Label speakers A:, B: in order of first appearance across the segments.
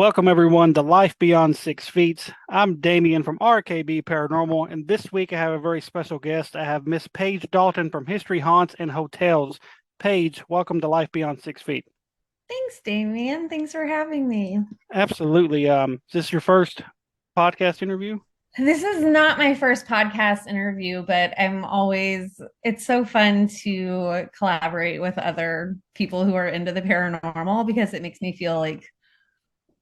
A: Welcome, everyone, to Life Beyond 6 Feet. I'm Damien from RKB Paranormal, and this week I have a very special guest. I have Miss Paige Dalton from History Haunts and Hotels. Paige, welcome to Life Beyond 6 Feet.
B: Thanks, Damien. Thanks for having me.
A: Absolutely. Is this your first podcast interview?
B: This is not my first podcast interview, but it's so fun to collaborate with other people who are into the paranormal because it makes me feel like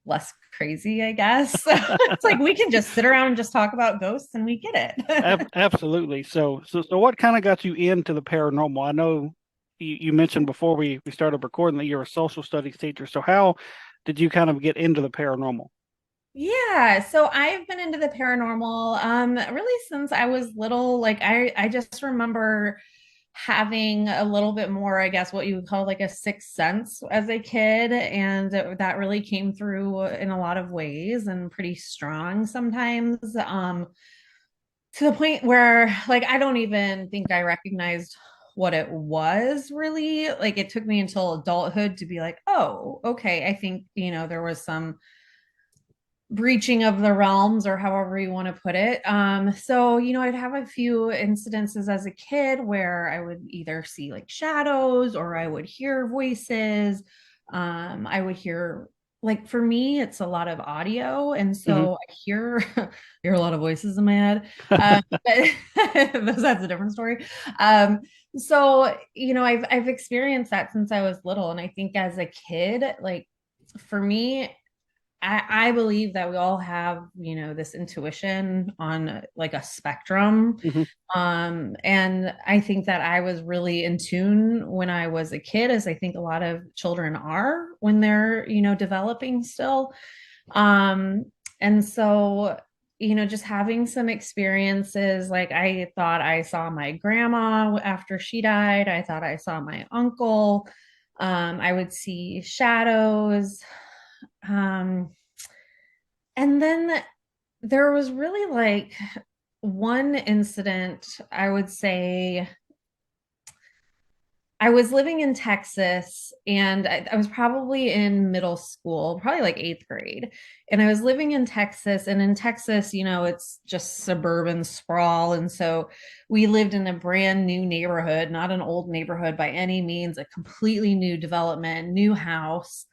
B: less crazy, I guess. It's like we can just sit around and just talk about ghosts and we get it.
A: Absolutely. So what kind of got you into the paranormal? I know you mentioned before we started recording that you're a social studies teacher. So how did you kind of get into the paranormal?
B: Yeah, so I've been into the paranormal really since I was little. I just remember having a little bit more, I guess, what you would call like a sixth sense as a kid, and that really came through in a lot of ways and pretty strong sometimes. To the point where like I don't even think I recognized what it was really. Like it took me until adulthood to be like, oh, okay, I think, there was some breaching of the realms or however you want to put it. I'd have a few incidences as a kid where I would either see like shadows or I would hear voices. I would hear like for me, it's a lot of audio, and
A: Hmm.
B: so I hear hear a lot of voices in my head. But that's a different story. I've experienced that since I was little, and I think as a kid, like for me, I believe that we all have, this intuition on like a spectrum.
A: Hmm.
B: And I think that I was really in tune when I was a kid, as I think a lot of children are when they're, developing still. Um, and so, just having some experiences, like I thought I saw my grandma after she died. I thought I saw my uncle. I would see shadows. Um, and then there was really like one incident, I would say. I was living in Texas and I was probably in middle school, probably like eighth grade. And I was living in Texas. And in Texas, it's just suburban sprawl. And so we lived in a brand new neighborhood, not an old neighborhood by any means, a completely new development, new house.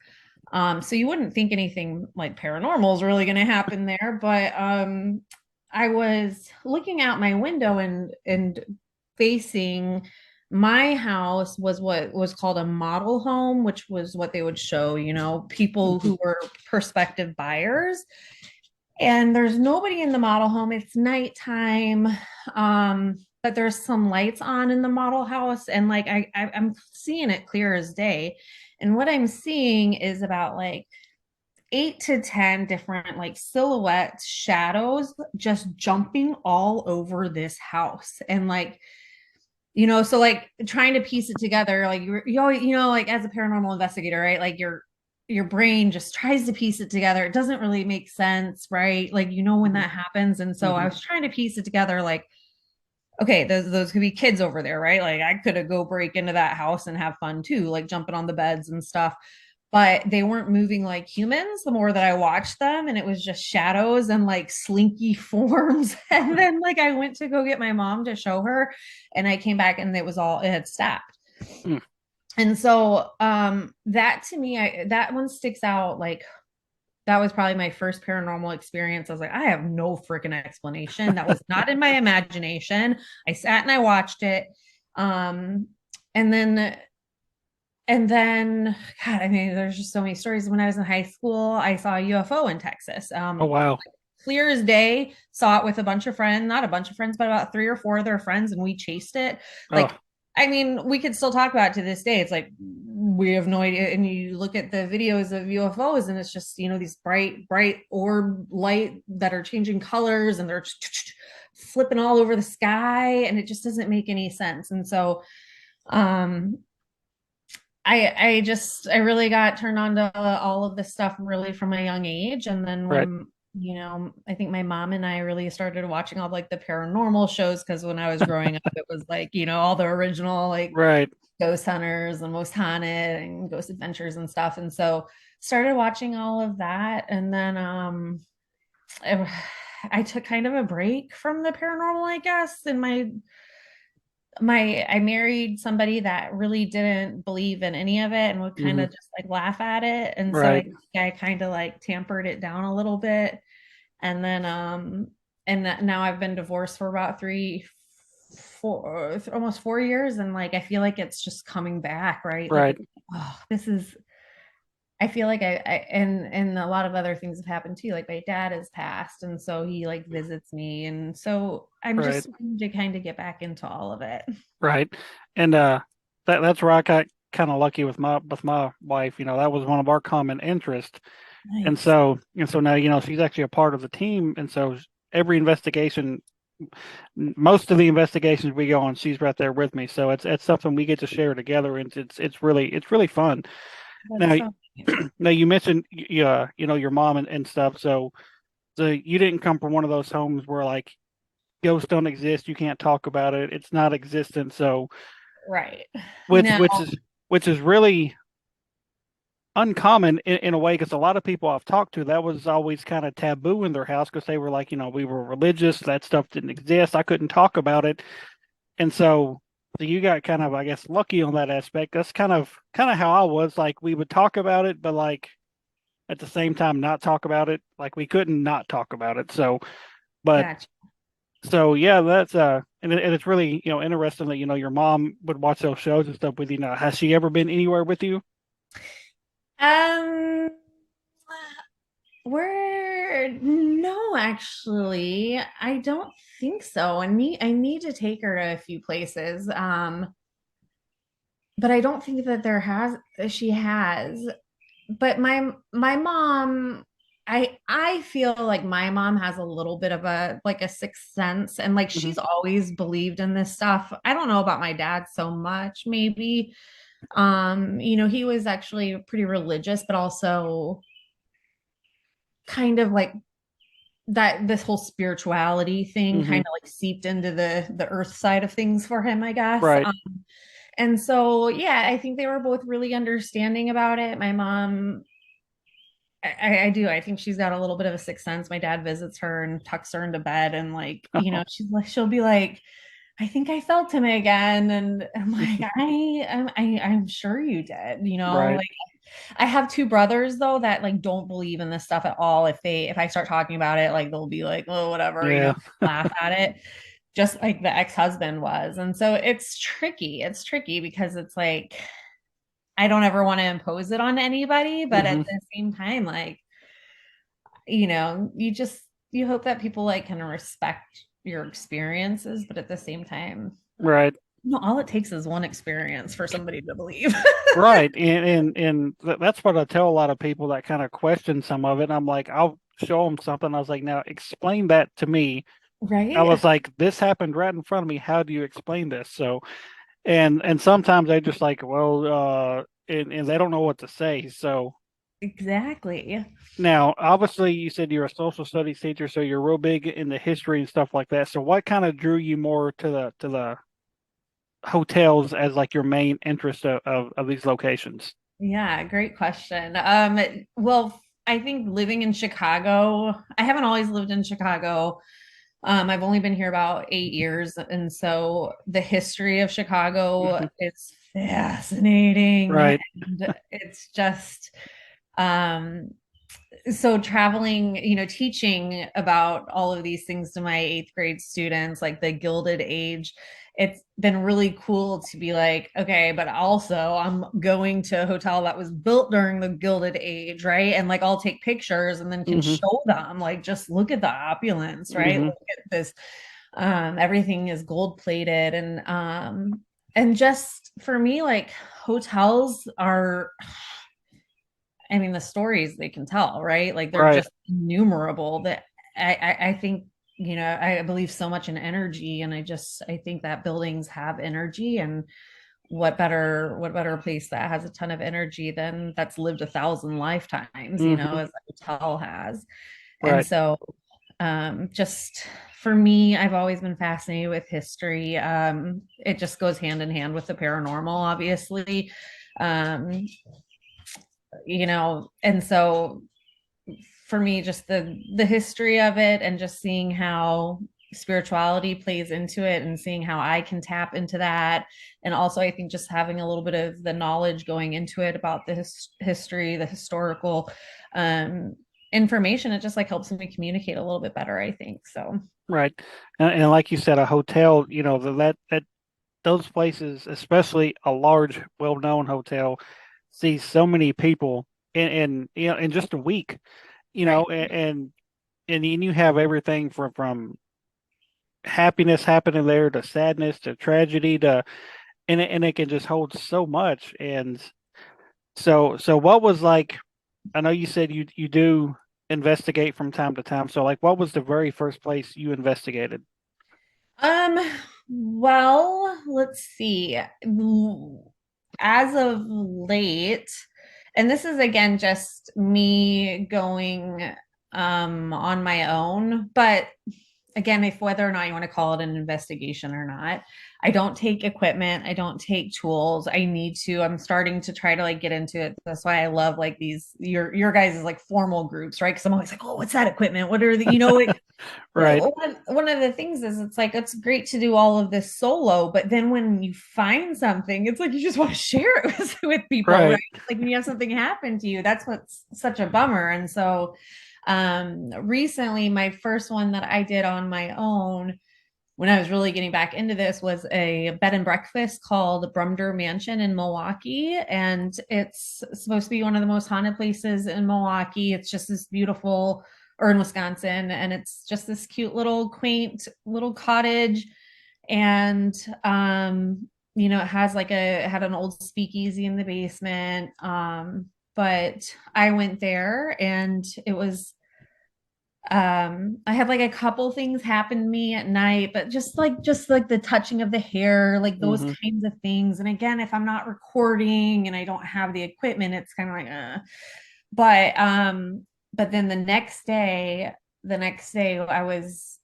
B: So you wouldn't think anything like paranormal is really going to happen there, but I was looking out my window and facing my house was what was called a model home, which was what they would show, people
A: Hmm.
B: who were prospective buyers. And there's nobody in the model home. It's nighttime. But there's some lights on in the model house, and like I'm seeing it clear as day. And what I'm seeing is about like 8 to 10 different like silhouettes, shadows just jumping all over this house. And like, so like trying to piece it together, like you always, like as a paranormal investigator, right? Like your brain just tries to piece it together. It doesn't really make sense, right? Like when
A: Hmm.
B: that happens. And so I
A: Hmm.
B: was trying to piece it together, like, okay, those could be kids over there, right? Like I could have go break into that house and have fun too, like jumping on the beds and stuff. But they weren't moving like humans the more that I watched them, and it was just shadows and like slinky forms. And then like I went to go get my mom to show her, and I came back and it had stopped. And so that to me, that one sticks out. Like that was probably my first paranormal experience. I was like, I have no freaking explanation. That was not in my imagination. I sat and I watched it. Um, and then God, I mean, there's just so many stories. When I was in high school, I saw a UFO in Texas.
A: Oh, wow.
B: Clear as day, saw it with a bunch of friends, not a bunch of friends, but about three or four of their friends, and we chased it.
A: Oh,
B: Like, I mean, we could still talk about it to this day. It's like we have no idea. And you look at the videos of UFOs, and it's just, these bright orb light that are changing colors and they're just flipping all over the sky, and it just doesn't make any sense. And so um I really got turned on to all of this stuff really from a young age. And then
A: right.
B: when, I think my mom and I really started watching all like the paranormal shows, because when I was growing up, it was like, all the original like
A: Right.
B: Ghost Hunters and Most Haunted and Ghost Adventures and stuff. And so started watching all of that. And then I, I took kind of a break from the paranormal, I guess. And I married somebody that really didn't believe in any of it and would kind
A: Hmm.
B: of just like laugh at it. And so I
A: Right.
B: think I kind of like tampered it down a little bit. And then now I've been divorced for about almost 4 years, and like I feel like it's just coming back, right? Like
A: Right.
B: it's, oh, this is I feel like and a lot of other things have happened too. Like my dad has passed, and so he like visits me, and so I'm
A: Right.
B: just looking to kind of get back into all of it.
A: Right. And that's where I got kind of lucky with my wife. That was one of our common interests. And
B: Nice.
A: so now, she's actually a part of the team. And so every investigation, most of the investigations we go on, she's right there with me. So it's something we get to share together, and it's really fun.
B: That's
A: Now,
B: so nice.
A: now you mentioned your mom and stuff. So you didn't come from one of those homes where like ghosts don't exist, you can't talk about it, it's not existent. So
B: Right.
A: which
B: No,
A: which is which is really uncommon in a way, because a lot of people I've talked to, that was always kind of taboo in their house, because they were like, we were religious, that stuff didn't exist, I couldn't talk about it. And so you got kind of, I guess, lucky on that aspect. That's kind of how I was. Like, we would talk about it, but like at the same time not talk about it. Like, we couldn't not talk about it. But
B: gotcha.
A: so yeah, that's and it's really, interesting that your mom would watch those shows and stuff with you. Now, has she ever been anywhere with you?
B: Um, we're no, actually, I don't think so. I need to take her to a few places. But I don't think that she has. But my mom, I feel like my mom has a little bit of a like a sixth sense, and like
A: Hmm.
B: she's always believed in this stuff. I don't know about my dad so much, maybe. He was actually pretty religious, but also kind of like that this whole spirituality thing kind
A: Hmm.
B: of like seeped into the earth side of things for him, I guess.
A: Right.
B: And so yeah, I think they were both really understanding about it. My mom, I do. I think she's got a little bit of a sixth sense. My dad visits her and tucks her into bed, and like,
A: Oh.
B: she'll be like, I think I felt him again. And I'm like, I'm sure you did,
A: Right.
B: like I have two brothers though that like don't believe in this stuff at all. If I start talking about it, like they'll be like, oh, whatever,
A: Yeah.
B: laugh at it, just like the ex-husband was. And so it's tricky. It's tricky because it's like I don't ever want to impose it on anybody, but at
A: Hmm.
B: the same time, like, you hope that people like kind of respect your experiences, but at the same time,
A: Right.
B: all it takes is one experience for somebody to believe.
A: Right. And that's what I tell a lot of people that kind of question some of it. I'm like, I'll show them something. I was like, now explain that to me. I
B: Right?
A: was like, this happened right in front of me. How do you explain this? So, and sometimes they just like, well, and they don't know what to say. So
B: Exactly.
A: now, obviously, you said you're a social studies teacher, so you're real big in the history and stuff like that. So, what kind of drew you more to the hotels as like your main interest of these locations?
B: Yeah, great question. Well, I think living in Chicago, I haven't always lived in Chicago. I've only been here about 8 years, and so the history of Chicago
A: Hmm.
B: is fascinating,
A: Right.
B: and it's just um so traveling, teaching about all of these things to my eighth grade students, like the Gilded Age, it's been really cool to be like, okay, but also I'm going to a hotel that was built during the Gilded Age, right? And like I'll take pictures and then can
A: Hmm.
B: show them, like, just look at the opulence, right?
A: Hmm.
B: Look at this. Everything is gold plated, and just for me, like hotels are, I mean, the stories they can tell, right? Like they're
A: Right.
B: just innumerable that I think, I believe so much in energy. And I think that buildings have energy, and what better place that has a ton of energy than that's lived 1,000 lifetimes,
A: Hmm.
B: as a hotel has. And
A: Right.
B: so Just for me, I've always been fascinated with history. It just goes hand in hand with the paranormal, obviously. Um, and so for me, just the history of it and just seeing how spirituality plays into it and seeing how I can tap into that. And also, I think just having a little bit of the knowledge going into it about the history, the historical um, information, it just like helps me communicate a little bit better, I think. So,
A: Right. And like you said, a hotel, that those places, especially a large, well-known hotel, sees so many people in just a week,
B: right.
A: and you have everything from happiness happening there to sadness to tragedy to and it can just hold so much. And so what was like, I know you said you do investigate from time to time. So like what was the very first place you investigated?
B: Um, well, let's see. As of late, and this is again just me going on my own, but again, if whether or not you want to call it an investigation or not, I don't take equipment, I don't take tools. I need to. I'm starting to try to like get into it. That's why I love like these your guys' like formal groups, right? Because I'm always like, oh, what's that equipment? What are the like
A: Right.
B: one of the things is it's like it's great to do all of this solo, but then when you find something, it's like you just want to share it with people, right?
A: Right.
B: Like when you have something happen to you, that's what's such a bummer. And so recently my first one that I did on my own when I was really getting back into this was a bed and breakfast called Brumder Mansion in Milwaukee. And it's supposed to be one of the most haunted places in Milwaukee. It's just this beautiful, or in Wisconsin, and it's just this cute little quaint little cottage. And it has it had an old speakeasy in the basement. But I went there and it was I had like a couple things happen to me at night, but just like the touching of the hair, like those
A: Hmm.
B: kinds of things. And again, if I'm not recording and I don't have the equipment, it's kind of like but but then the next day I was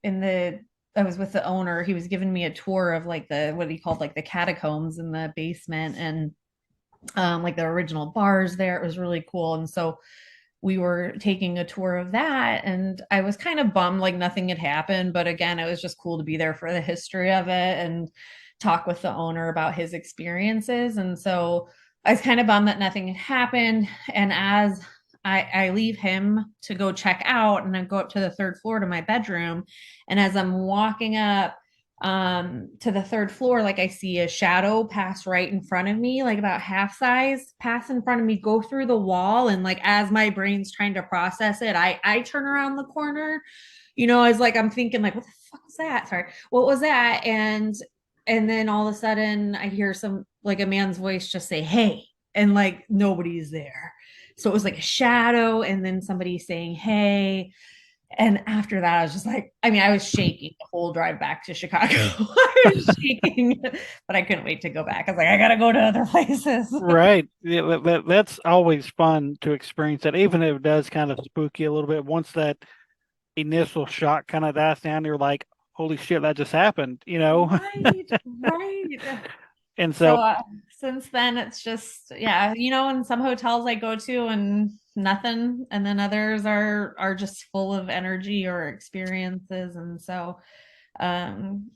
B: with the owner. He was giving me a tour of like the what he called like the catacombs in the basement and like the original bars there. It was really cool. And so we were taking a tour of that and I was kind of bummed like nothing had happened, but again it was just cool to be there for the history of it and talk with the owner about his experiences. And so I was kind of bummed that nothing had happened. And as I leave him to go check out and I go up to the third floor to my bedroom, and as I'm walking up to the third floor, like I see a shadow pass right in front of me, like about half size pass in front of me, go through the wall. And like as my brain's trying to process it, I turn around the corner, as like I'm thinking like what the fuck was that, sorry, what was that? And then all of a sudden I hear some like a man's voice just say hey, and like nobody's there. So it was like a shadow and then somebody saying hey. And after that, I was just like, I mean, I was shaking the whole drive back to Chicago. I was shaking, but I couldn't wait to go back. I was like, I gotta go to other places.
A: Right. Yeah, that's always fun to experience that, even if it does kind of spook you a little bit. Once that initial shock kind of dies down, you're like, holy shit, that just happened.
B: Right, right.
A: And
B: So
A: so,
B: since then, it's just yeah, in some hotels I go to and nothing, and then others are just full of energy or experiences, and so um,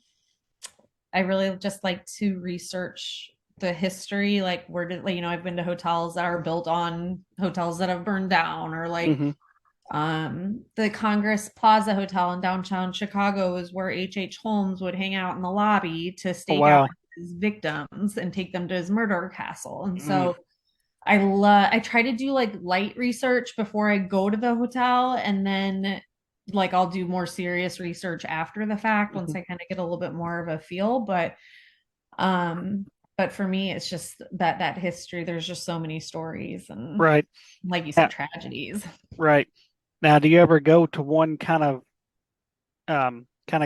B: I really just like to research the history, like where did I've been to hotels that are built on hotels that have burned down, or like
A: hmm.
B: the Congress Plaza Hotel in downtown Chicago is where H. Holmes would hang out in the lobby to
A: Oh,
B: stake out
A: wow.
B: his victims and take them to his murder castle. And
A: Mm,
B: so I try to do like light research before I go to the hotel, and then like I'll do more serious research after the fact once
A: mhm.
B: I kind of get a little bit more of a feel. Um but for me it's just that history, there's just so many stories and
A: Right.
B: like you
A: Yeah,
B: said, tragedies.
A: right. Now, do you ever go to one kind of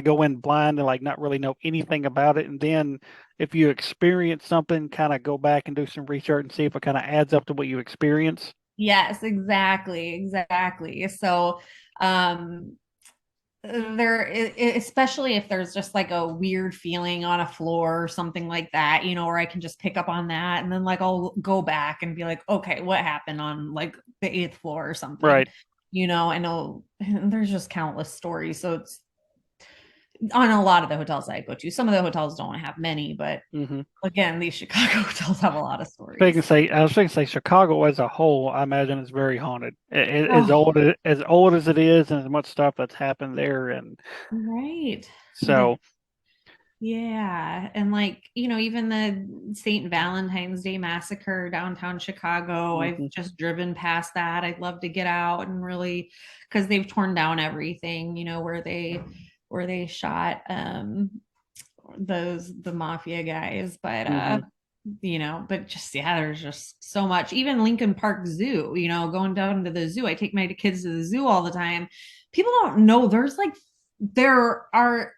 A: go in blind and like not really know anything about it, and then if you experience something, kind of go back and do some research and see if it kind of adds up to what you experience?
B: Yes, exactly, exactly. So, um, especially if there's just like a weird feeling on a floor or something like that, where I can just pick up on that and then like I'll go back and be like, okay, what happened on like the eighth floor or something,
A: Right.
B: I know there's just countless stories. So it's on a lot of the hotels I go to. Some of the hotels don't have many, but
A: Hmm.
B: again, these Chicago hotels have a lot of
A: Thinking
B: stories.
A: say I was thinking say Chicago as a whole, I imagine is very haunted.
B: Oh,
A: As old as it is, and as much stuff that's happened there, and
B: right.
A: so
B: Yeah. And like, even the St. Valentine's Day massacre downtown Chicago, I've
A: hmm
B: just driven past that. I'd love to get out and really, because they've torn down everything, where they shot the mafia guys. But
A: hmm
B: but just yeah, there's just so much. Even Lincoln Park Zoo, going down to the zoo. I take my kids to the zoo all the time. People don't know there are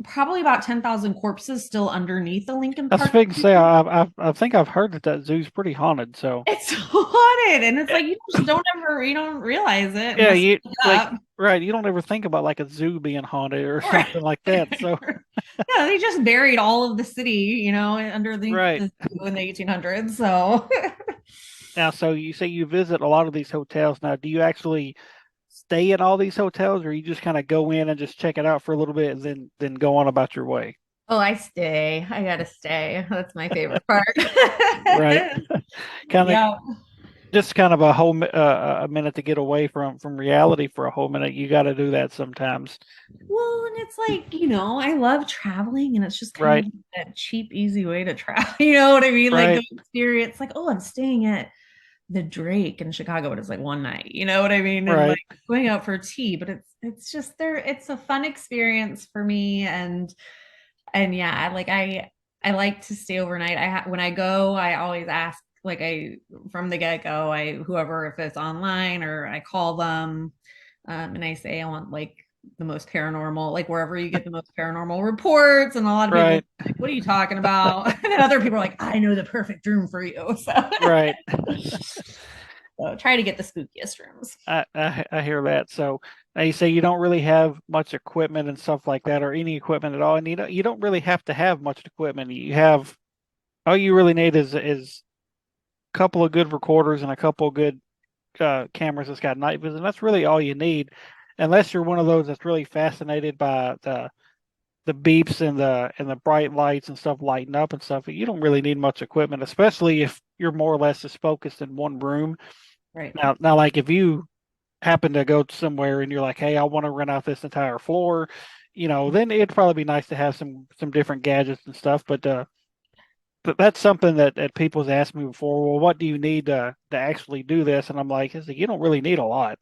B: probably about 10,000 corpses still underneath the Lincoln
A: I was
B: Park
A: thinking say
B: Zoo.
A: I think I've heard that that zoo's pretty haunted. So
B: It's haunted, and it's
A: eh,
B: like you don't realize it
A: yeah,
B: unless
A: you
B: you look
A: like
B: up.
A: right. You don't ever think about like a zoo being haunted or
B: Right.
A: something like that. So
B: Yeah, they just buried all of the city, underneath
A: right.
B: the zoo in the 1800s. So
A: Now, so you say you visit a lot of these hotels. Now, do you actually stay in all these hotels, or you just kind of go in and just check it out for a little bit and then go on about your way?
B: oh, I stay. I gotta stay. That's my favorite part.
A: Right. Kind of
B: Yeah.
A: just kind of a minute to get away from reality for a whole minute. You got to do that sometimes.
B: Well, and it's like, I love traveling and it's just kind
A: Right.
B: of that cheap, easy way to travel. You know what I mean? Like go
A: Right.
B: experience, like, oh, I'm staying at the Drake in Chicago, but it's like one night. You know what I mean? And
A: Right.
B: like going out for tea, but it's just there, it's a fun experience for me. And yeah, like I like to stay overnight. When I go, I always ask like I from the get-go, I whoever if it's online or I call them and I say I want like the most paranormal, like wherever you get the most paranormal reports, and a lot of people
A: Right.
B: are like, what are you talking about? And then other people are like, I know the perfect room for you. So,
A: Right.
B: so try to get the spookiest rooms.
A: I hear that. So you say you don't really have much equipment and stuff like that, or any equipment at all, and you don't really have to have much equipment. You have all you really need is a couple of good recorders and a couple of good cameras that's got night vision. That's really all you need, unless you're one of those that's really fascinated by the beeps and the bright lights and stuff lighting up and stuff. You don't really need much equipment, especially if you're more or less just focused in one room.
B: Right.
A: Now, like if you happen to go somewhere and you're like, hey, I want to rent out this entire floor, then it'd probably be nice to have some different gadgets and stuff. But that's something that people's asked me before. Well, what do you need to actually do this? And I'm like, you don't really need a lot,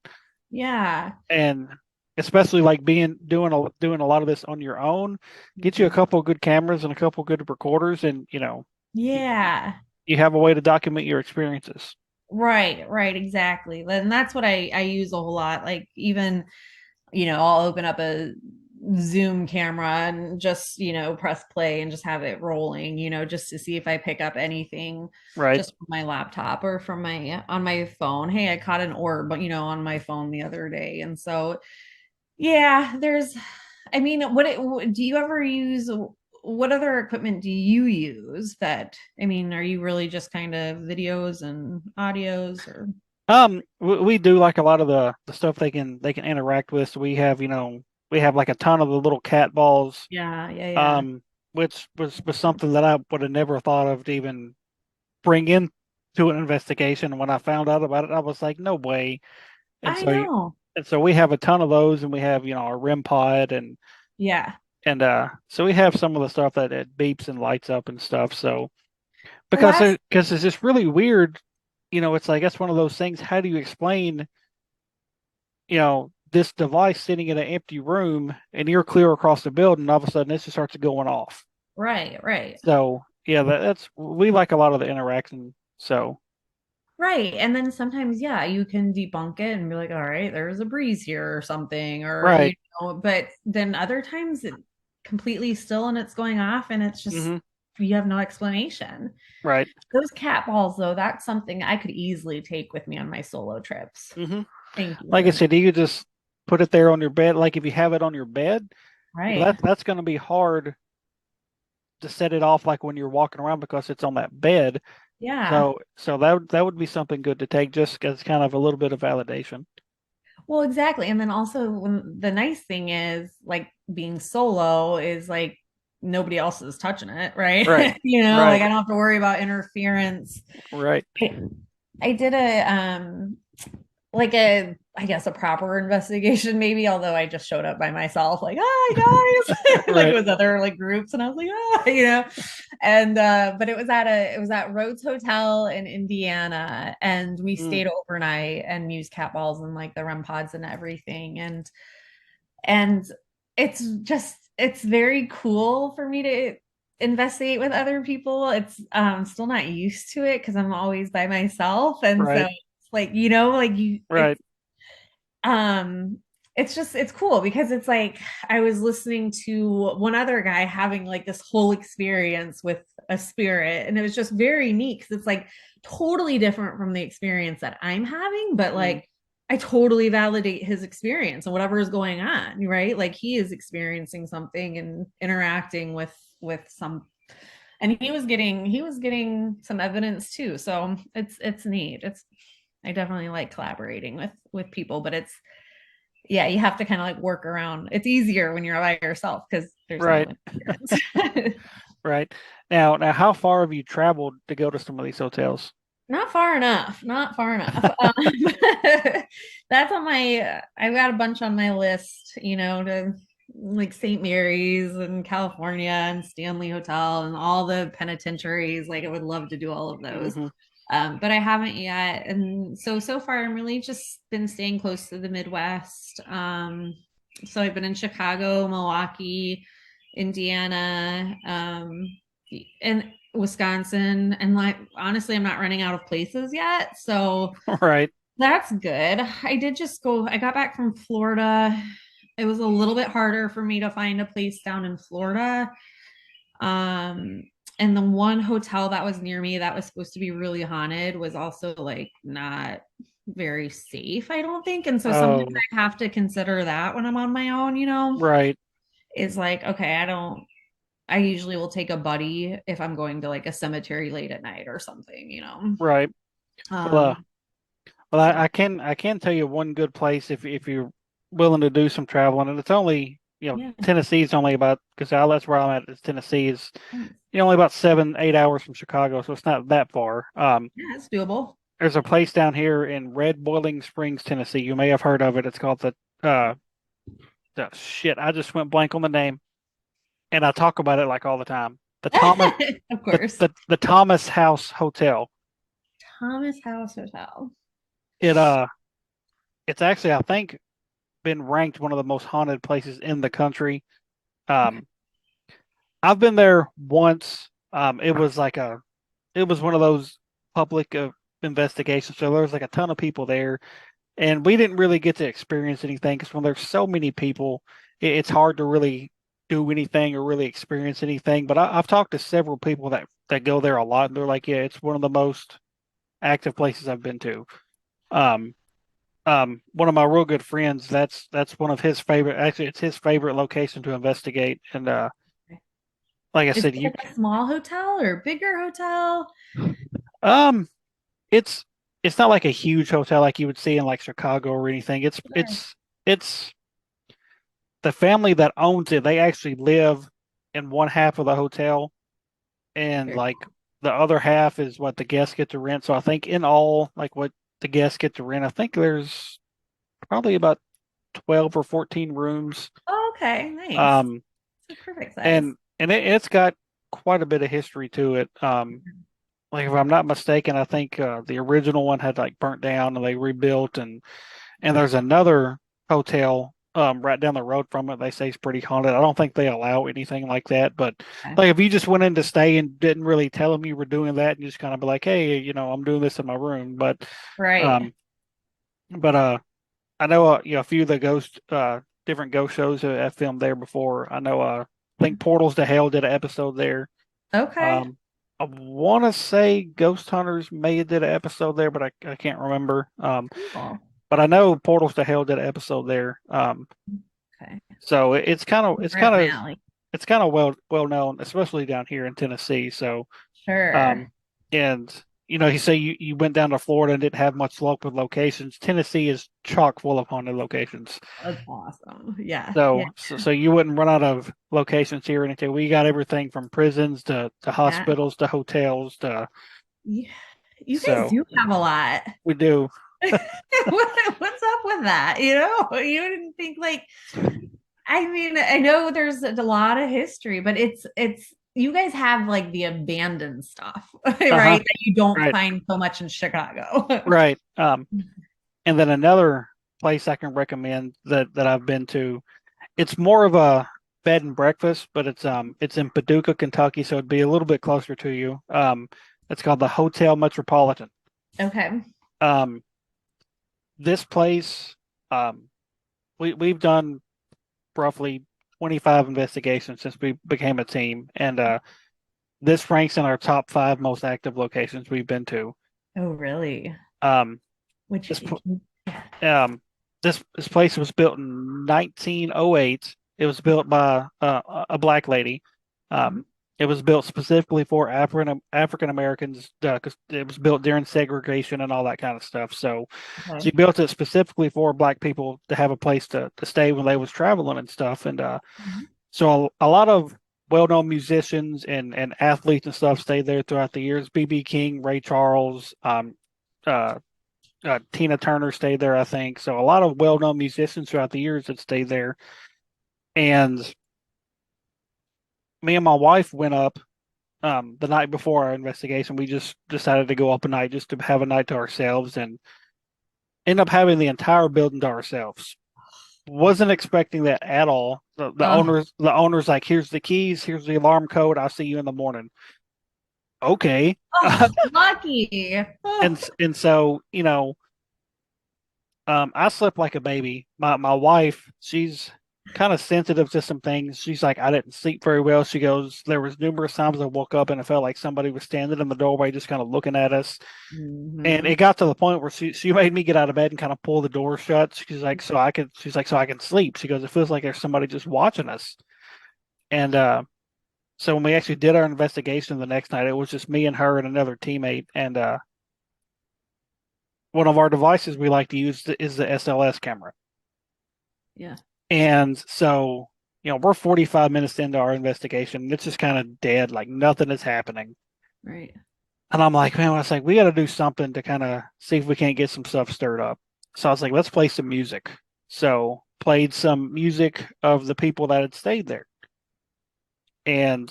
B: Yeah.
A: and especially like doing a lot of this on your own, get you a
B: Mhm.
A: couple of good cameras and a couple of good recorders, and you,
B: Yeah.
A: you have a way to document your experiences.
B: Right, right, exactly. And that's what I use a whole lot. Like even, I'll open up a Zoom camera and just, press play and just have it rolling, just to see if I pick up anything
A: Right.
B: just from my laptop or from my on my phone. Hey, I caught an orb, on my phone the other day. And so, yeah, I mean, do you ever use what other equipment do you use that, I mean, are you really just kind of videos and audios or?
A: We do like a lot of the stuff they can interact with. So we have like a ton of the little cat balls,
B: Yeah, yeah, yeah.
A: um, which was something that I would have never thought of to even bring into an investigation. And when I found out about it, I was like, no way. And
B: I
A: so
B: know.
A: and so we have a ton of those, and we have our REM pod
B: Yeah.
A: and so we have some of the stuff that beeps and lights up and stuff. So
B: The last,
A: because it's just really weird. It's like that's one of those things. How do you explain this device sitting in an empty room and you're clear across the building, all of a sudden this just starts going off.
B: right, right,
A: So yeah, that's we like a lot of the interaction. So
B: right. And then sometimes, yeah, you can debunk it and be like, all right, there's a breeze here or something, or,
A: right.
B: but then other times it completely still and it's going off and it's just,
A: hmm
B: you have no explanation.
A: Right.
B: Those cat balls, though, that's something I could easily take with me on my solo trips.
A: hmm
B: Thank you
A: Like I
B: for that.
A: said, you could just put it there on your bed. Like if you have it on your bed,
B: Right.
A: that's going to be hard to set it off like when you're walking around because it's on that bed.
B: Yeah.
A: So that would be something good to take just as kind of a little bit of validation.
B: Well, exactly. And then also when the nice thing is like being solo is like nobody else is touching it, right?
A: Right.
B: Like
A: Right.
B: I don't have to worry about interference.
A: Right.
B: I did a I guess a proper investigation maybe, although I just showed up by myself, like, hi guys, like it
A: Right.
B: was other like groups, and I was like, and but it was at Rhodes Hotel in Indiana, and we
A: Mm,
B: stayed overnight and used cat balls and like the REM pods and everything, and it's very cool for me to investigate with other people. It's still not used to it because I'm always by myself. And so
A: right.
B: it's like, like
A: Right.
B: um it's just it's cool because it's like I was listening to one other guy having like this whole experience with a spirit, and it was just very neat because it's like totally different from the experience that I'm having, but
A: Mm,
B: like I totally validate his experience and whatever is going on, right? Like he is experiencing something and interacting with some, and he was getting some evidence too. So it's neat. I definitely like collaborating with people, but it's yeah, you have to kind of like work around. It's easier when you're by yourself because there's no
A: right.
B: interference.
A: Right. Now, how far have you traveled to go to some of these hotels?
B: Not far enough. Not far enough. That's on my. I've got a bunch on my list. To like St. Mary's and California and Stanley Hotel and all the penitentiaries. Like I would love to do all of those.
A: Hmm.
B: But I haven't yet. And so far, I'm really just been staying close to the Midwest. So I've been in Chicago, Milwaukee, Indiana, and Wisconsin. And like, honestly, I'm not running out of places yet. So
A: Right.
B: that's good. I got back from Florida. It was a little bit harder for me to find a place down in Florida. Um, and the one hotel that was near me that was supposed to be really haunted was also like not very safe, I don't think. And so sometimes
A: Oh,
B: I have to consider that when I'm on my own,
A: right.
B: is like, okay, I usually will take a buddy if I'm going to like a cemetery late at night or something.
A: Right. Well,
B: Um,
A: well,
B: so
A: I can tell you one good place if you're willing to do some traveling, and it's only
B: yeah,
A: Tennessee's only about because that's where I'm at. Is Tennessee is
B: nice.
A: only about 7 8 hours from Chicago, so it's not that far.
B: Yeah, it's doable.
A: There's a place down here in Red Boiling Springs, Tennessee. You may have heard of it. It's called uh shit. I just went blank on the name, and I talk about it like all the time. The Thomas
B: Of course.
A: the Thomas House Hotel.
B: Thomas House Hotel.
A: It it's actually I think been ranked one of the most haunted places in the country.
B: Okay.
A: Um, I've been there once. It was one of those public investigations. So there was like a ton of people there, and we didn't really get to experience anything because when there's so many people, it's hard to really do anything or really experience anything. But I've talked to several people that go there a lot, and they're like, yeah, it's one of the most active places I've been to. Um, one of my real good friends, that's one of his favorite. Actually, it's his favorite location to investigate. And like I
B: Is it
A: said, you
B: like a small hotel or a bigger hotel?
A: um, it's it's not like a huge hotel like you would see in like Chicago or anything.
B: Sure.
A: It's the family that owns it. They actually live in one half of the hotel, and
B: Very
A: like the other half is what the guests get to rent. So I think in all, like what the guests get to rent, I think there's probably about 12 or 14 rooms.
B: Oh, okay, nice.
A: Um,
B: It's a perfect size.
A: and it's got quite a bit of history to it. Like if I'm not mistaken, I think the original one had like burnt down and they rebuilt, and there's another hotel right down the road from it. They say it's pretty haunted. I don't think they allow anything like that, but
B: Okay.
A: like if you just went in to stay and didn't really tell them you were doing that, and you just kind of be like, hey, I'm doing this in my room,
B: Right.
A: um, but I know a few of the different ghost shows that I've filmed there before. I know I think Portals to Hell did an episode there.
B: Okay.
A: Um, I want to say Ghost Hunters may have did an episode there, but I can't remember.
B: Cool.
A: but I know Portals to Hell did an episode there.
B: Okay.
A: So it's kind of
B: Right up my alley.
A: well known, especially down here in Tennessee. So
B: Sure.
A: um, and you say you went down to Florida and didn't have much luck with locations. Tennessee is chock full of haunted locations.
B: That's awesome. Yeah. Yeah.
A: So you wouldn't run out of locations here or anything. We got everything from prisons to
B: Yeah.
A: hospitals to hotels to
B: Yeah. You guys
A: so
B: do have a lot.
A: we do.
B: What's up with that? You didn't think like, I mean, I know there's a lot of history, but it's you guys have like the abandoned stuff,
A: Uh-huh.
B: right? That you don't
A: Right.
B: find so much in Chicago.
A: Right. And then another place I can recommend that I've been to. It's more of a bed and breakfast, but it's in Paducah, Kentucky, so it'd be a little bit closer to you. It's called the Hotel Metropolitan.
B: Okay.
A: Um, this place, um, we've done roughly 25 investigations since we became a team, and this ranks in our top five most active locations we've been to.
B: Oh, really?
A: Um,
B: Which,
A: this um, this place was built in 1908. It was built by a black lady.
B: Mhm.
A: Um, it was built specifically for African Americans because it was built during segregation and all that kind of stuff. So
B: Okay.
A: she built it specifically for black people to have a place to stay when they was traveling and stuff. And
B: Mhm.
A: so a lot of well-known musicians and athletes and stuff stayed there throughout the years. B.B. King, Ray Charles, uh, Tina Turner stayed there, I think. So a lot of well-known musicians throughout the years that stayed there. And me and my wife went up the night before our investigation. We just decided to go up a night just to have a night to ourselves and end up having the entire building to ourselves. Wasn't expecting that at all.
B: Oh,
A: The owners like, here's the keys, here's the alarm code. I'll see you in the morning. Okay.
B: oh, lucky.
A: And so I slept like a baby. My wife, she's kind of sensitive to some things. She's like, I didn't sleep very well. She goes, there was numerous times I woke up and it felt like somebody was standing in the doorway, just kind of looking at us. And
B: Mhm.
A: it got to the point where she made me get out of bed and kind of pull the door shut. She's like, so I can sleep. She goes, it feels like there's somebody just watching us. And so when we actually did our investigation the next night, it was just me and her and another teammate. And one of our devices we like to use is the SLS camera.
B: Yeah.
A: And so, we're 45 minutes into our investigation. It's just kind of dead, like nothing is happening.
B: Right.
A: And I'm like, man, I was like, we got to do something to kind of see if we can't get some stuff stirred up. So I was like, let's play some music. So played some music of the people that had stayed there. And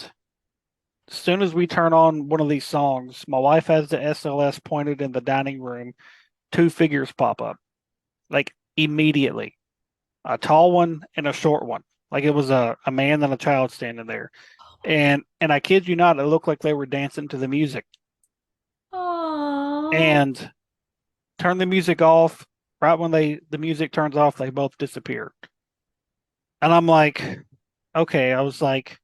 A: as soon as we turn on one of these songs, my wife has the SLS pointed in the dining room. Two figures pop up, like immediately. A tall one and a short one. Like it was a man and a child standing there. And I kid you not, it looked like they were dancing to the music.
B: Oh.
A: And turn the music off. Right when the music turns off, they both disappear. And I'm like, okay. I was like,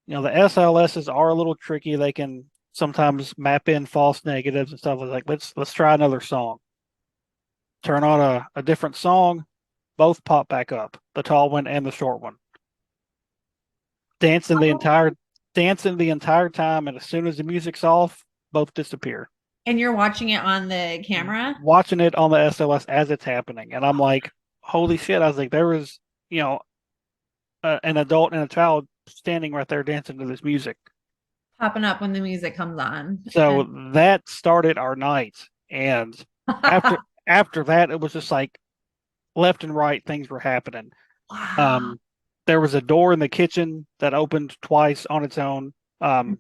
A: the SLSs are a little tricky. They can sometimes map in false negatives and stuff. I was like, let's try another song. Turn on a different song. Both pop back up, the tall one and the short one. Dancing the entire dancing the entire time, and as soon as the music's off, both disappear.
B: And you're watching it on the camera?
A: Watching it on the SLS as it's happening, and I'm like, holy shit! I was like, there was you know an adult and a child standing right there dancing to this music.
B: Popping up when the music comes on.
A: So
B: And
A: that started our night, and after after that, it was just like left and right things were happening.
B: wow.
A: Um, there was a door in the kitchen that opened twice on its own. Um,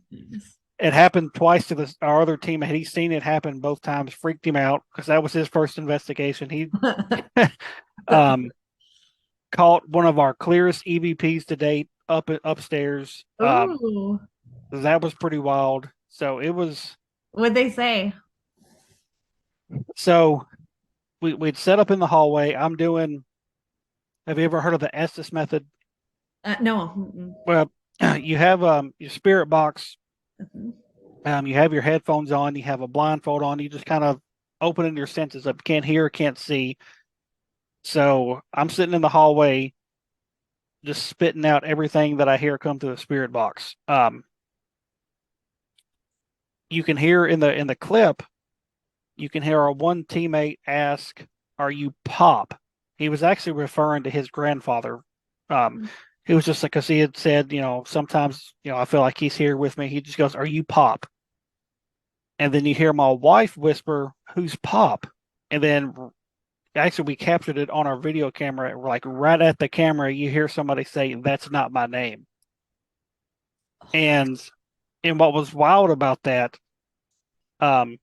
A: it happened twice to our other team. Had he seen it happen both times, freaked him out because that was his first investigation. He um, caught one of our clearest EVPs to date upstairs.
B: Ooh.
A: That was pretty wild. So it was.
B: What'd they say?
A: So we'd set up in the hallway. I'm doing. Have you ever heard of the Estes method?
B: No. Mm-mm.
A: Well, you have your spirit box.
B: Mhm.
A: You have your headphones on. You have a blindfold on. You just kind of opening your senses up. Can't hear, can't see. So I'm sitting in the hallway, just spitting out everything that I hear come through the spirit box. You can hear in the clip, you can hear our one teammate ask, "Are you Pop?" He was actually referring to his grandfather. Um, he was just like, because he had said, sometimes, I feel like he's here with me. He just goes, "Are you Pop?" And then you hear my wife whisper, "Who's Pop?" And then actually we captured it on our video camera, like right at the camera, you hear somebody say, "That's not my name." And what was wild about that, um,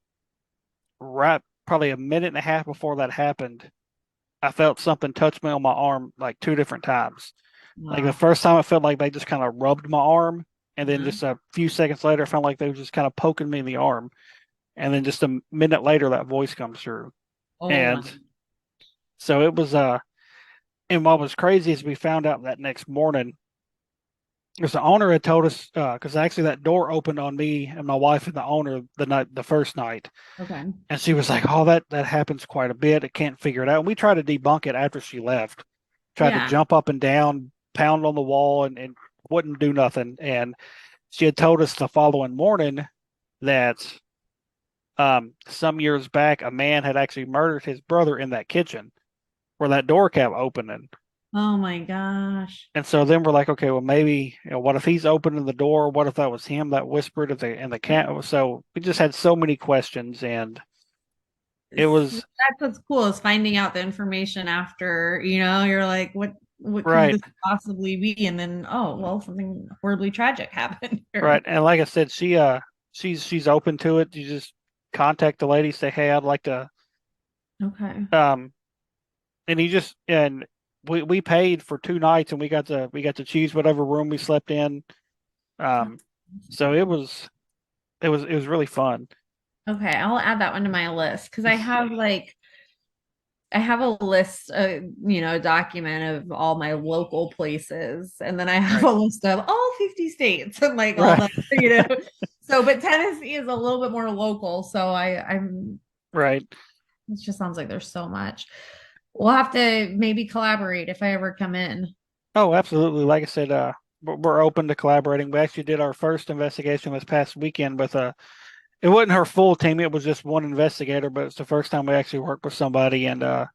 A: right probably a minute and a half before that happened, I felt something touch me on my arm like two different times. Like the
B: Wow.
A: first time, I felt like they just kind of rubbed my arm, and then
B: Mhm.
A: just a few seconds later, I felt like they were just kind of poking me in the arm. And then just a minute later, that voice comes through,
B: Oh my.
A: and so it was. And what was crazy is we found out that next morning, because the owner had told us, because actually that door opened on me and my wife and the owner the first night,
B: Okay.
A: and she was like, "Oh, that happens quite a bit. I can't figure it out." And we tried to debunk it after she left. Tried to
B: Yeah.
A: jump up and down, pound on the wall, and wouldn't do nothing. And she had told us the following morning that some years back, a man had actually murdered his brother in that kitchen where that door kept opening.
B: Oh my gosh.
A: And so then we're like, okay, well, maybe, what if he's opening the door? What if that was him that whispered at the cat? So we just had so many questions, and it was
B: That's what's cool is finding out the information after, you're like, what could
A: right,
B: this possibly be? And then, oh, well, something horribly tragic happened
A: right.
B: here.
A: And like I said, she's open to it. You just contact the lady, say, hey, I'd like to,
B: Okay.
A: um, and he just and we paid for 2 nights, and we got to choose whatever room we slept in. Um, so it was really fun.
B: Okay, I'll add that one to my list because I have a list, a document of all my local places, and then I have
A: Right,
B: a list of all 50 states and like all
A: right,
B: that. So, but Tennessee is a little bit more local, so I'm
A: right.
B: it just sounds like there's so much. We'll have to maybe collaborate if I ever come in.
A: Oh, absolutely. Like I said, we're open to collaborating. We actually did our first investigation this past weekend with it wasn't her full team. It was just one investigator, but it's the first time we actually worked with somebody. And so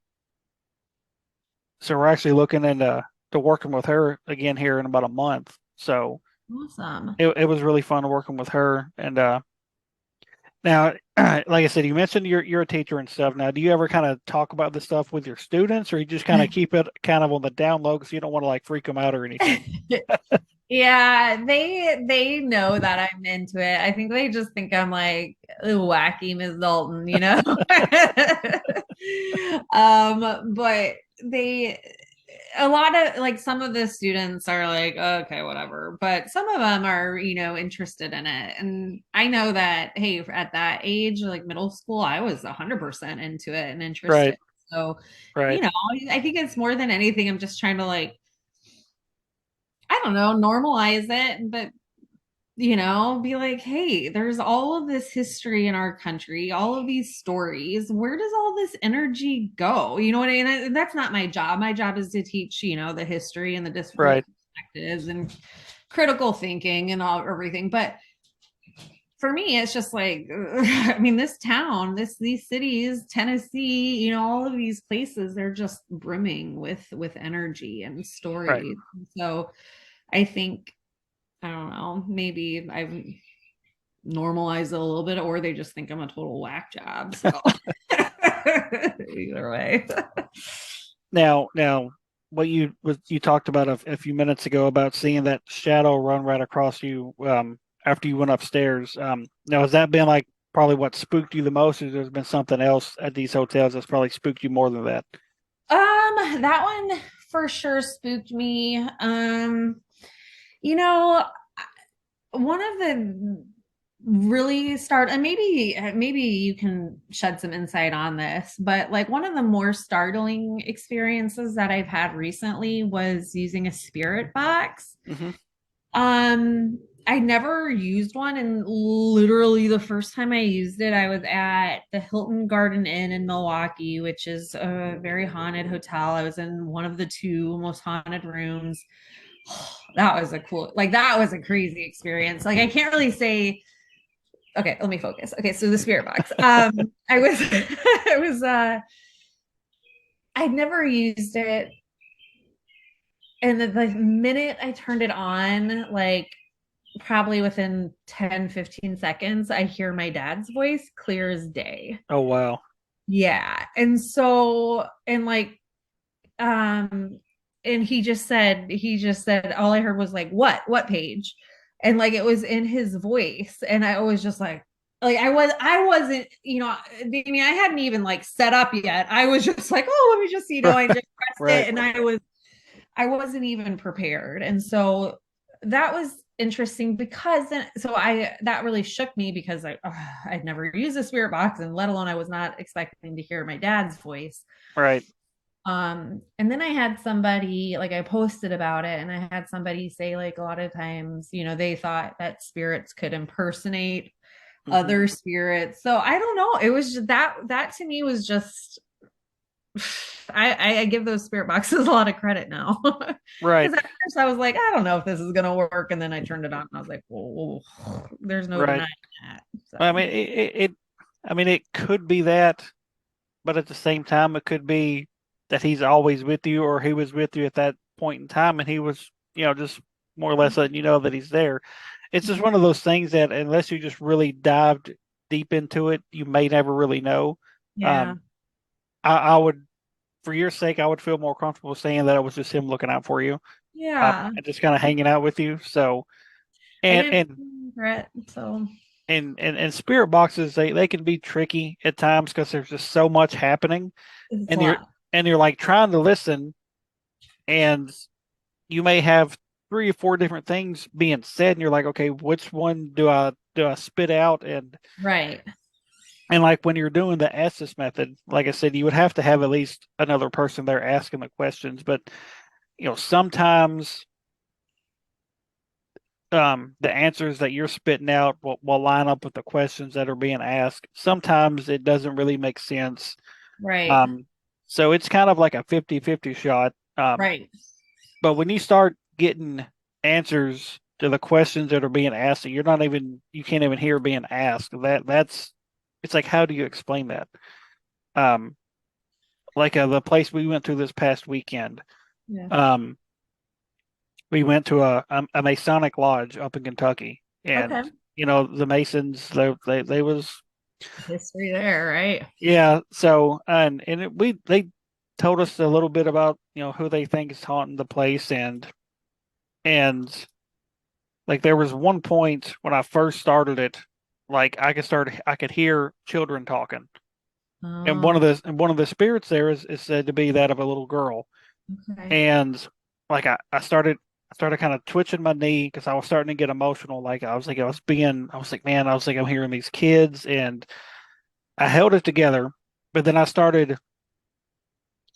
A: we're actually looking into to working with her again here in about a month. So
B: Awesome.
A: it was really fun working with her. And now, like I said, you mentioned you're a teacher and stuff. Now, do you ever kind of talk about this stuff with your students, or you just kind of keep it kind of on the down low because you don't want to like freak them out or anything?
B: Yeah, they know that I'm into it. I think they just think I'm like wacky Miss Dalton. But they a lot of like some of the students are like, okay, whatever. But some of them are, interested in it. And I know that, hey, at that age, like middle school, I was 100% into it and
A: Right,
B: interested. So,
A: right,
B: you know, I think it's more than anything, I'm just trying to like I don't know, normalize it, but be like, hey, there's all of this history in our country, all of these stories. Where does all this energy go? You know what I mean? And that's not my job. My job is to teach, the history and the different
A: right,
B: perspectives and critical thinking and all everything. But for me, it's just like, I mean, this town, these cities, Tennessee, all of these places, they're just brimming with energy and
A: right.
B: stories. So I think I don't know, maybe I've normalized it a little bit, or they just think I'm a total whack job. So either way.
A: Now, what you talked about a few minutes ago about seeing that shadow run right across you after you went upstairs. Now has that been like probably what spooked you the most, or there's been something else at these hotels that's probably spooked you more than that?
B: That one for sure spooked me. You know, one of the really start and maybe you can shed some insight on this, but like one of the more startling experiences that I've had recently was using a spirit box.
A: Hmm.
B: um I never used one, and literally the first time I used it, I was at the Hilton Garden Inn in Milwaukee, which is a very haunted hotel. I was in one of the two most haunted rooms. That was a cool, like that was a crazy experience. Like I can't really say, okay, let me focus. Okay, so the spirit box. I was I was I'd never used it. And the minute I turned it on, like probably within 10, 15 seconds, I hear my dad's voice clear as day.
A: Oh wow.
B: Yeah. And so, and like, um, and he just said, all I heard was like, what Paige? And like it was in his voice. And I was just like I wasn't, I mean, I hadn't even like set up yet. I was just like, oh, let me just, I just pressed
A: Right.
B: it and I wasn't even prepared. And so that was interesting because then, so I, that really shook me because I'd never used a spirit box, and let alone I was not expecting to hear my dad's voice.
A: Right.
B: And then I had somebody, like I posted about it, and I had somebody say like a lot of times, they thought that spirits could impersonate
A: Hmm.
B: other spirits. So I don't know. It was just, that to me was just, I give those spirit boxes a lot of credit now.
A: Right.
B: Because at first I was like, I don't know if this is gonna work, and then I turned it on and I was like, whoa, there's no
A: Right.
B: denying that.
A: I
B: So
A: mean, I mean, it could be that, but at the same time, it could be that he's always with you, or he was with you at that point in time, and he was, just more or less letting you know that he's there. It's just one of those things that unless you just really dived deep into it, you may never really know.
B: yeah,
A: Um, I would, for your sake, I would feel more comfortable saying that it was just him looking out for you,
B: yeah.
A: and just kind of hanging out with you. So,
B: I
A: and
B: didn't
A: and
B: regret. So
A: and spirit boxes, they can be tricky at times because there's just so much happening,
B: it's a
A: and you're
B: lot.
A: and you're like trying to listen, and you may have three or four different things being said, and you're like, okay, which one do I spit out?
B: Right.
A: And like when you're doing the Estes method, like I said, you would have to have at least another person there asking the questions. But sometimes the answers that you're spitting out will line up with the questions that are being asked. Sometimes it doesn't really make sense.
B: Right.
A: Um, so it's kind of like a 50-50 shot.
B: Right.
A: But when you start getting answers to the questions that are being asked that you can't even hear being asked, that's it's like, how do you explain that? Um, like the place we went to this past weekend.
B: Yeah.
A: Um, we went to a Masonic lodge up in Kentucky,
B: Okay.
A: and the Masons, they was,
B: History there, right?
A: yeah. So we they told us a little bit about who they think is haunting the place, and like there was one point when I first started it, like I could hear children talking, and
B: Oh,
A: one of the spirits there is said to be that of a little girl,
B: okay.
A: and like I started kind of twitching my knee because I was starting to get emotional. Like I was like, man, I was like, I'm hearing these kids, and I held it together, but then I started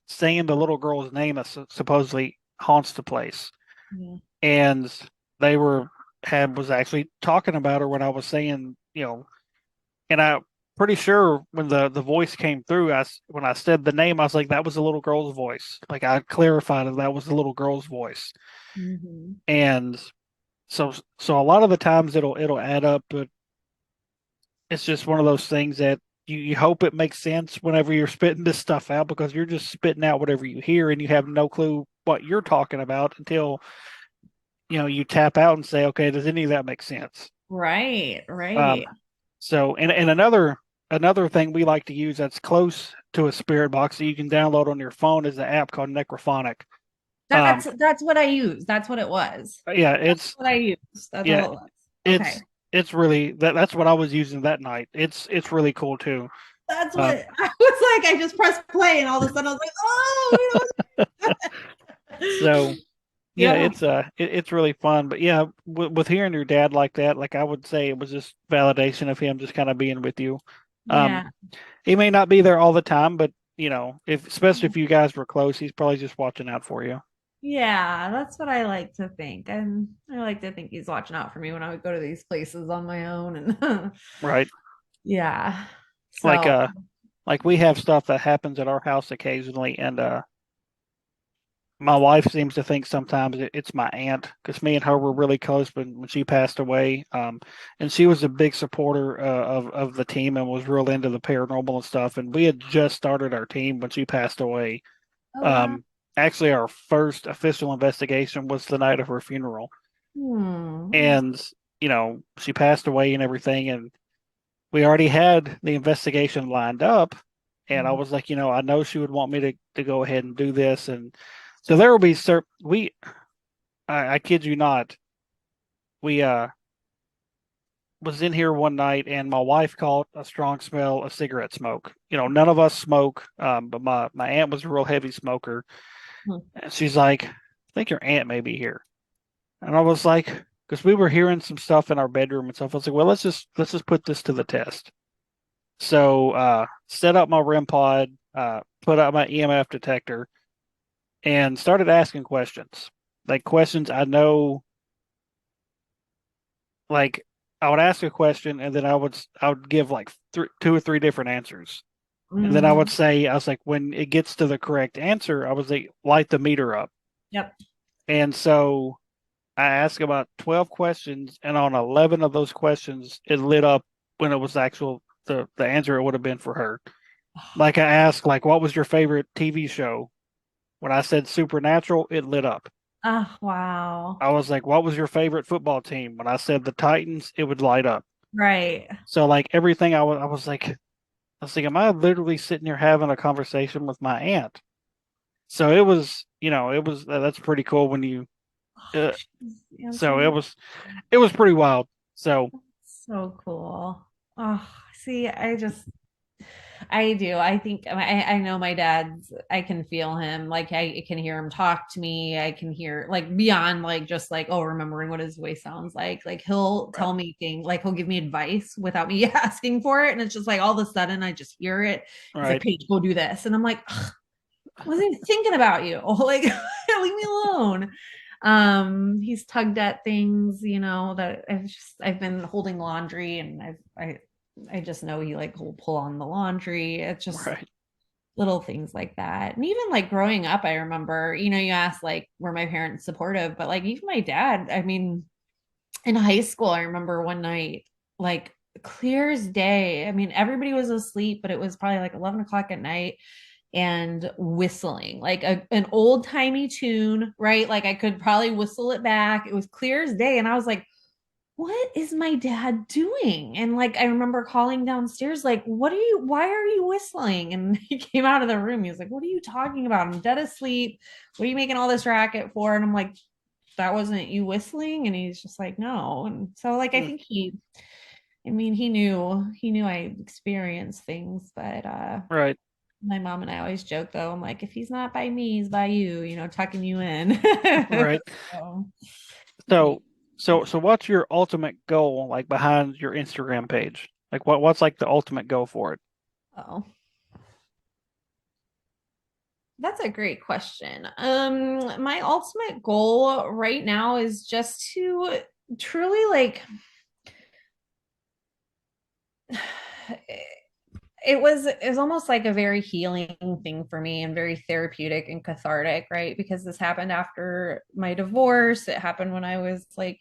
A: saying the little girl's name that supposedly haunts the place,
B: Yeah.
A: and they were had was actually talking about her when I was saying, and I pretty sure when the voice came through, when I said the name, I was like, that was the little girl's voice. Like I clarified that was the little girl's voice,
B: Hmm.
A: and so a lot of the times it'll add up, but it's just one of those things that you hope it makes sense whenever you're spitting this stuff out, because you're just spitting out whatever you hear and you have no clue what you're talking about until you tap out and say, okay, does any of that make sense?
B: Right.
A: Um,
B: Right.
A: so and another thing we like to use that's close to a spirit box that you can download on your phone is the app called Necrophonic. Um,
B: That's what I use. That's what it was.
A: yeah,
B: That's what I used. That's
A: yeah,
B: all it was. Okay.
A: it's it's really that's what I was using that night. It's really cool too.
B: That's what
A: Um,
B: I was like. I just pressed play, and all of a sudden I was like, oh,
A: so yeah,
B: yeah.
A: it's really fun. But yeah, with hearing your dad like that, like I would say it was just validation of him just kind of being with you. Um,
B: Yeah.
A: he may not be there all the time, but if especially if you guys were close, he's probably just watching out for you.
B: Yeah, that's what I like to think. And I like to think he's watching out for me when I would go to these places on my own. And
A: Right.
B: yeah.
A: Like
B: So,
A: like we have stuff that happens at our house occasionally, and my wife seems to think sometimes it's my aunt because me and her were really close when she passed away. And she was a big supporter of the team and was real into the paranormal and stuff. And we had just started our team when she passed away.
B: oh wow.
A: Um, Actually, our first official investigation was the night of her funeral,
B: Hmm.
A: and she passed away and everything, and we already had the investigation lined up. And I
B: Oh.
A: was like, I know she would want me to go ahead and do this, and so there will be certain I kid you not. We was in here one night and my wife caught a strong smell of cigarette smoke. None of us smoke, but my aunt was a real heavy smoker.
B: Hmm.
A: And she's like, I think your aunt may be here. And I was like, because we were hearing some stuff in our bedroom and stuff. I was like, well, let's just put this to the test. So set up my REM pod, put out my EMF detector, and started asking questions. Like questions I know, like I would ask a question and then I would give like two or three different answers. And then I would
B: Mhm.
A: say, I was like, when it gets to the correct answer, I was like, light the meter up.
B: Yep.
A: And so I asked about 12 questions, and on 11 of those questions, it lit up when it was the answer it would have been for her. Like I asked, like, what was your favorite TV show? When I said Supernatural, it lit up.
B: Oh, wow.
A: I was like, what was your favorite football team? When I said the Titans, it would light up.
B: Right.
A: So like everything I was like, am I literally sitting here having a conversation with my aunt? So that's pretty cool when you
B: Oh,
A: uh,
B: she's
A: so
B: answering.
A: it was pretty wild. So
B: So cool. Oh, see, I do. I think I know my dad's, I can feel him. Like I can hear him talk to me. I can hear like beyond like just like, oh, remembering what his voice sounds like. Like he'll
A: right,
B: tell me things, like he'll give me advice without me asking for it. And it's just like all of a sudden I just hear it. He's like,
A: right,
B: Paige, go do this. And I'm like, I wasn't even thinking about you. Like, leave me alone. He's tugged at things, that I've been holding laundry and I just know he like will pull on the laundry. It's just
A: right.
B: little things like that. And even like growing up, I remember, you asked like, were my parents supportive? But like even my dad, I mean, in high school, I remember one night, like clear as day. I mean, everybody was asleep, but it was probably like 11 o'clock at night and whistling like an old timey tune, right? Like I could probably whistle it back. It was clear as day. And I was like, what is my dad doing? And like, I remember calling downstairs, like, why are you whistling? And he came out of the room. He was like, what are you talking about? I'm dead asleep. What are you making all this racket for? And I'm like, that wasn't you whistling. And he's just like, no. And so like, I
A: Mm,
B: think I mean, he knew I experienced things, but,
A: right,
B: my mom and I always joke though. I'm like, if he's not by me, he's by you, tucking you in.
A: right.
B: So,
A: So
B: he,
A: so what's your ultimate goal like behind your Instagram page? Like what's like the ultimate goal for it?
B: oh, that's a great question. My ultimate goal right now is just to truly like it was almost like a very healing thing for me and very therapeutic and cathartic, right? Because this happened after my divorce. It happened when I was like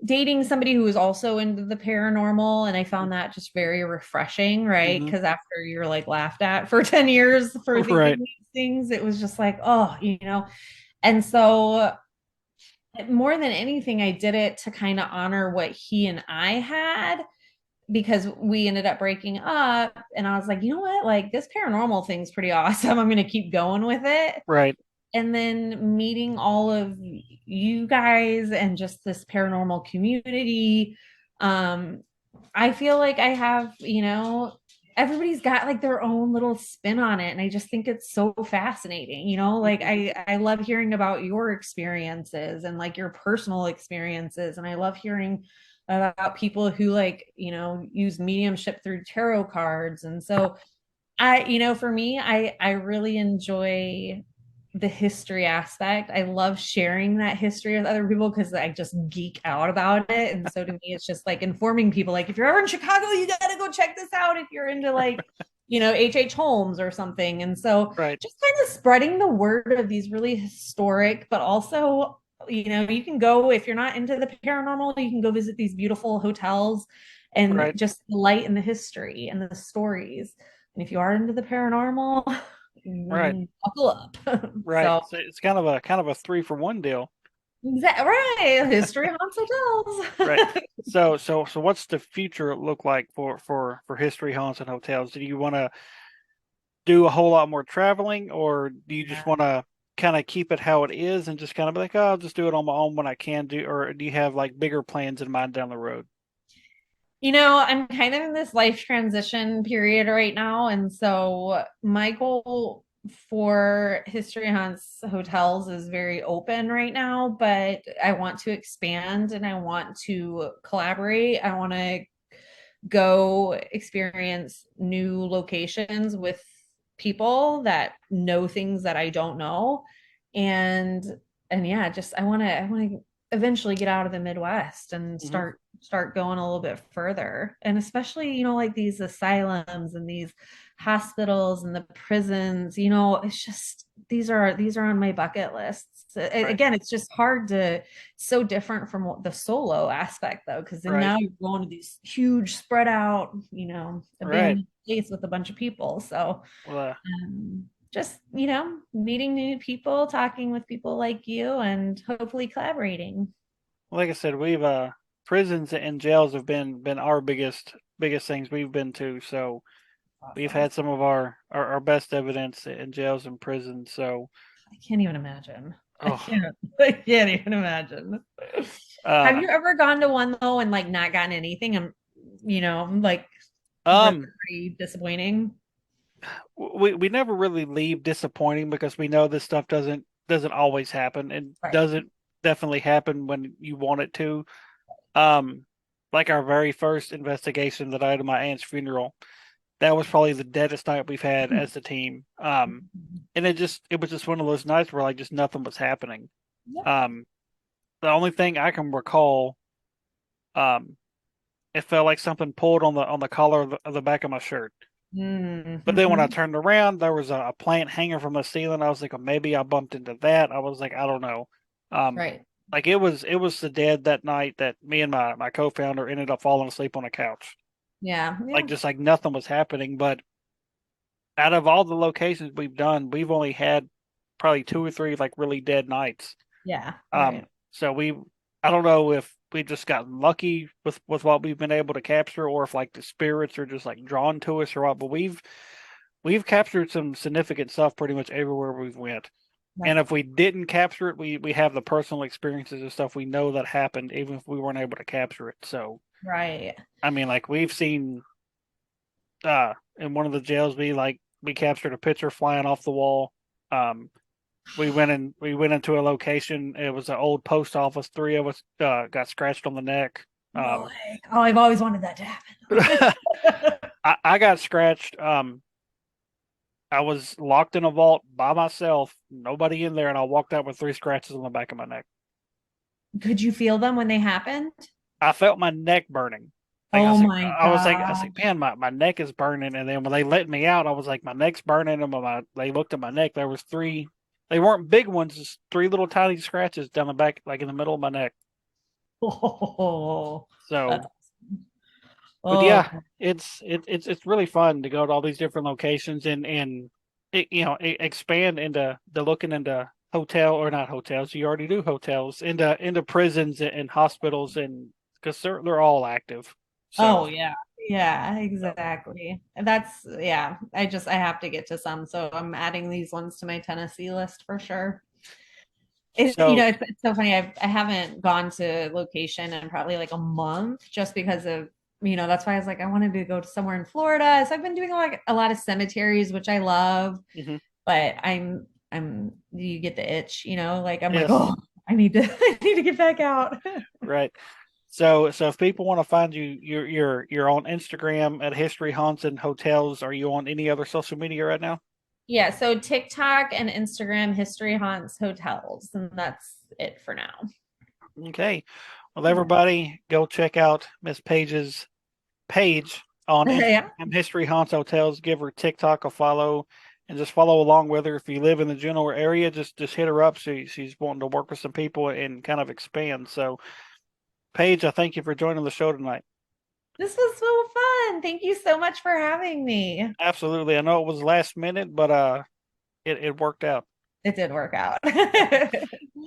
B: dating somebody who was also into the paranormal, and I found that just very refreshing, right?
A: Mm-hmm.
B: Because after you're like laughed at for 10 years for
A: Right,
B: thinking these things, it was just like, oh. And so more than anything, I did it to kind of honor what he and I had, because we ended up breaking up. And I was like, you know what, like this paranormal thing's pretty awesome. I'm going to keep going with it.
A: right.
B: And then meeting all of you guys and just this paranormal community, um I feel like I have, everybody's got like their own little spin on it, and I just think it's so fascinating, like
A: Mm-hmm.
B: I love hearing about your experiences and like your personal experiences, and I love hearing about people who like, use mediumship through tarot cards. And so for me, I really enjoy the history aspect. I love sharing that history with other people because I just geek out about it. And so to me, it's just like informing people like, if you're ever in Chicago, you got to go check this out if you're into like, H.H. Holmes or something. And so
A: Right.
B: just kind of spreading the word of these really historic, but also, you can go, if you're not into the paranormal, you can go visit these beautiful hotels and
A: Right.
B: just light in the history and the stories. And if you are into the paranormal,
A: Right.
B: buckle up.
A: Right.
B: So,
A: So it's kind of a 3-for-1 deal.
B: right, history haunts
A: Right.
B: hotels.
A: So what's the future look like for history haunts and hotels? Do you want to do a whole lot more traveling, or do you just
B: Yeah.
A: want to kind of keep it how it is and just kind of be like, oh, I'll just do it on my own when I can do, or do you have like bigger plans in mind down the road?
B: I'm kind of in this life transition period right now. And so my goal for History Haunts Hotels is very open right now, but I want to expand and I want to collaborate. I want to go experience new locations with people that know things that I don't know. And and yeah, just I want to eventually get out of the Midwest and
A: Hmm.
B: start going a little bit further. And especially, like these asylums and these hospitals and the prisons, it's just these are on my bucket lists.
A: Right.
B: Again, it's just hard to so different from what the solo aspect though, because then
A: Right.
B: now you're going to these huge spread out,
A: Right.
B: abandoned place with a bunch of people. So
A: Well,
B: just, meeting new people, talking with people like you, and hopefully collaborating.
A: like I said, we've prisons and jails have been our biggest things we've been to. So we've
B: Awesome.
A: had some of our best evidence in jails and prisons. So
B: I can't even imagine. I
A: oh
B: can't. I can't even imagine. Have
A: uh
B: you ever gone to one though and like not gotten anything and like were they
A: um
B: pretty disappointing?
A: we never really leave disappointing because we know this stuff doesn't always happen and
B: Right.
A: doesn't definitely happen when you want it to. Um, like our very first investigation the night of my aunt's funeral, that was probably the deadest night we've had as a team. And it was just one of those nights where like just nothing was happening.
B: Yep.
A: Um, the only thing I can recall, um, it felt like something pulled on the collar of the back of my shirt. But then when I
B: Mm-hmm.
A: turned around, there was a plant hanging from the ceiling. I was like, oh, maybe I bumped into that. I was like, I don't know. Um,
B: Right.
A: like it was the dead that night that me and my co-founder ended up falling asleep on a couch.
B: Yeah.
A: Like
B: Yeah.
A: just like nothing was happening. But out of all the locations we've done, we've only had probably 2 or 3 like really dead nights.
B: Yeah.
A: Um,
B: Right.
A: so I don't know if we just got lucky with what we've been able to capture, or if like the spirits are just like drawn to us or what. But we've captured some significant stuff pretty much everywhere we've went. And
B: Right.
A: if we didn't capture it, we have the personal experiences and stuff we know that happened, even if we weren't able to capture it. So
B: Right.
A: I mean, like we've seen in one of the jails we captured a picture flying off the wall. Um we went into a location. It was an old post office. 3 of us got scratched on the neck.
B: No
A: Um
B: way. Oh, I've always wanted that to happen.
A: I got scratched. I was locked in a vault by myself, nobody in there, and I walked out with 3 scratches on the back of my neck.
B: Could you feel them when they happened?
A: I felt my neck burning. Like
B: Oh my
A: I was like,
B: gosh.
A: man, my neck is burning. And then when they let me out, I was like, my neck's burning. And they looked at my neck. There was 3. They weren't big ones, just 3 little tiny scratches down the back, like in the middle of my neck.
B: Oh, that's
A: So, but
B: oh
A: yeah, it's really fun to go to all these different locations and expand into the looking into hotel or not hotels. You already do hotels into prisons and hospitals and because they're all active. So.
B: oh yeah. Yeah,
A: So
B: exactly. And that's yeah. I have to get to some, so I'm adding these ones to my Tennessee list for sure.
A: so
B: It's so funny. I haven't gone to location in probably like a month just because of, that's why I was like, I wanted to go to somewhere in Florida. So I've been doing a lot of cemeteries, which I love,
A: mhm,
B: but you get the itch, like I'm like,
A: yes,
B: oh, I need to, I need to get back out.
A: right. So if people want to find you, you're on Instagram at History Haunts and Hotels. Are you on any other social media right now?
B: Yeah, so TikTok and Instagram history haunts hotels, and that's it for now.
A: Okay. Well, everybody go check out Miss Paige's page on
B: Yeah.
A: Instagram, History Haunts Hotels. Give her TikTok a follow and just follow along with her. If you live in the general area, just hit her up. She's wanting to work with some people and kind of expand. So, Paige, I thank you for joining the show tonight.
B: This was so fun. Thank you so much for having me.
A: Absolutely. I know it was last minute, but it worked out.
B: It did work out.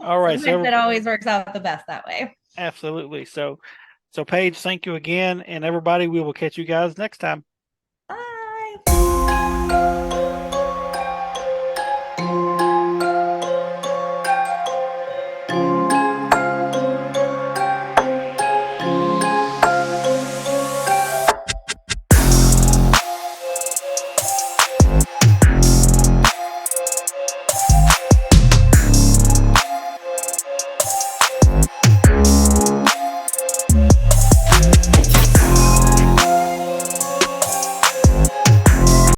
A: All right.
B: Sometimes
A: So
B: it always works out the best that way.
A: absolutely. So Paige, thank you again. And everybody, we will catch you guys next time.